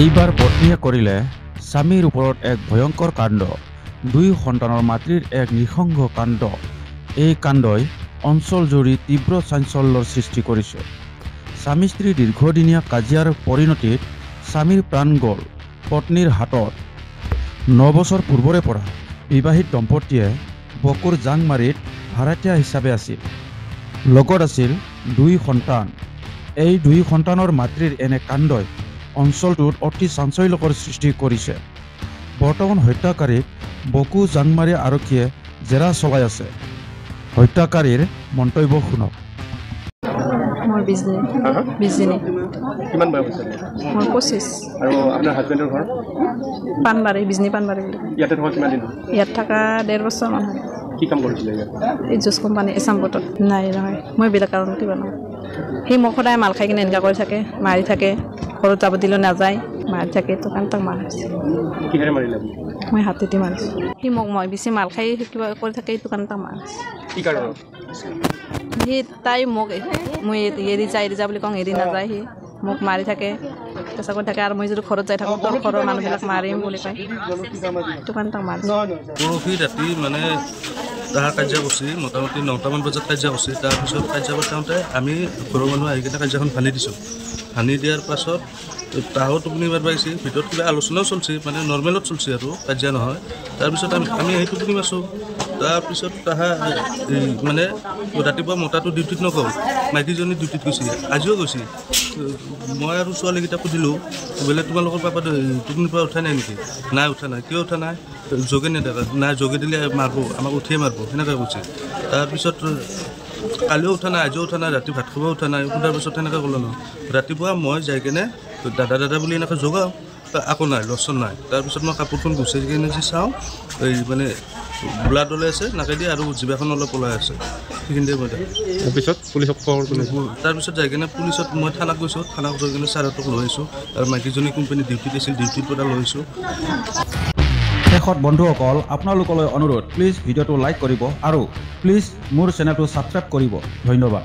এইবাৰ পত্নীয়ে কৰিলে স্বামীৰ ওপৰত এক ভয়ংকৰ কাণ্ড। 2 সন্তানৰ মাতৃৰ এক নৃশংস কাণ্ড। এই কাণ্ডই অঞ্চলজুৰি তীব্ৰ চাঞ্চল্যৰ সৃষ্টি কৰিছে। স্বামী স্ত্ৰীৰ দীৰ্ঘদিনীয়া কাজিয়াৰ পৰিণতিত স্বামীৰ প্ৰাণ গ'ল পত্নীৰ হাতত। 9 বছৰ পূৰ্বৰে পৰা বিবাহিত দম্পতীয়ে বকুৰ জাংমাৰীত ভাড়াতীয়া হিচাপে আছিল। লগত আছিল 2 সন্তান। এই 2 সন্তানৰ মাতৃৰ এনে কাণ্ডই অঞ্চলটোত অতি চাঞ্চল্যকৰ সৃষ্টি কৰিছে। বৰ্তমান হত্যাকাৰীক বকু জাংমাৰী আৰক্ষীয়ে জেৰা চলাই আছে। হত্যাকাৰীৰ মন্তব্য শুনক। মোৰ বিজনী কিমান বয়স হৈছে? মোৰ 25। আৰু আপোনাৰ হাজবেণ্ডৰ ঘৰ পাণবাৰী, বিজনী পাণবাৰী। ইয়াতে থকা কিমান দিন? ইয়াত থকা 1.5 বছৰ মান। কি কাম কৰিছিলে ইয়াত? এই জুচ কোম্পানী এছাম বটত। নাই নহয়, মই বেলেগ কাৰণ কিবা নহয়। সি মোক সদায় মাল খাই কিনে এনেকুৱা কৰি থাকে, মাৰি থাকে, ঘৰত যাব দিলেও নাযায়, মাৰি থাকে। তো কাৰণে তাক মাৰিছে। কিহেৰে মাৰিলে? মই হাতেদি মাৰিছোঁ। সি মোক মই বেছি মাল খাই কিবা কৰি থাকে, এইটো কাৰণে তাক মাৰিছে। কি কাৰণত? সি তাই মোক মই এৰি যা বুলি কওঁ, এৰি নাযায়। সি মোক মাৰি থাকে, পেচা কৰি থাকে। আৰু মই যদি ঘৰত যাই থাকোঁ, তোৰ ঘৰৰ মানুহবিলাক মাৰিম বুলি কয়। সেইটো কাৰণে তাক মাৰিছে। পৰহি ৰাতি মানে তাহাৰ কাজিয়া কৰিছে, মোটামুটি 9টামান বজাত কাজিয়া কৰিছে। তাৰপিছত কাজিয়া কৰোঁতে আমি ঘৰৰ মানুহ আহি কিনে কাজিয়াখন ভাঙি দিছোঁ। ভাঙি দিয়াৰ পাছত তাহো টোপনি মাৰিব আহিছে। ভিতৰত কিবা আলোচনাও চলিছে, মানে নৰ্মেলত চলিছে আৰু কাজিয়া নহয়। তাৰপিছত আমি আহি টোপনি মাৰিছোঁ। তাৰপিছত তাহা মানে ৰাতিপুৱা মতাটো ডিউটিত নগ'ল, মাইকীজনী ডিউটিত গৈছে, আজিও গৈছে। মই আৰু ছোৱালীকেইটাক সুধিলোঁ, বোলে তোমালোকৰ পাপা টোপনিৰ পৰা উঠা নাই নেকি? নাই উঠা নাই। কিয় উঠা নাই? যোগে নেদেখা নাই, যোগে দিলে মাৰিব, আমাক উঠিয়ে মাৰিব, সেনেকৈ কৈছে। তাৰপিছত কালিও উঠা নাই, আজিও উঠা নাই, ৰাতি ভাত খাবও উঠা নাই। সোধাৰ পিছত সেনেকৈ ক'লো ন। ৰাতিপুৱা মই যাই কিনে দাদা বুলি এনেকৈ জগাওঁ, আকৌ নাই, লচন নাই। তাৰপিছত মই কাপোৰখন গুচাই কিনে যে চাওঁ, এই মানে ব্লাড ওলাই আছে নাকেদি, আৰু জিভাখন অলপ ওলাই আছে। সেইখিনিতে মই তাৰপিছত পুলিচক খবৰ কৰিলোঁ। তাৰপিছত যাই কিনে পুলিচত মই থানাত গৈছোঁ। থানাত গৈ কিনে ছাৰহঁতক লৈ আহিছোঁ। আৰু মাইকীজনী কোম্পানী ডিউটিত আছিল, ডিউটিৰ পৰা লৈ আহিছোঁ। শেষত বন্ধুসকল, আপোনালোকলৈ অনুৰোধ, প্লিজ ভিডিঅ'টো লাইক কৰিব আৰু প্লিজ মোৰ চেনেলটো ছাবস্ক্ৰাইব কৰিব। ধন্যবাদ।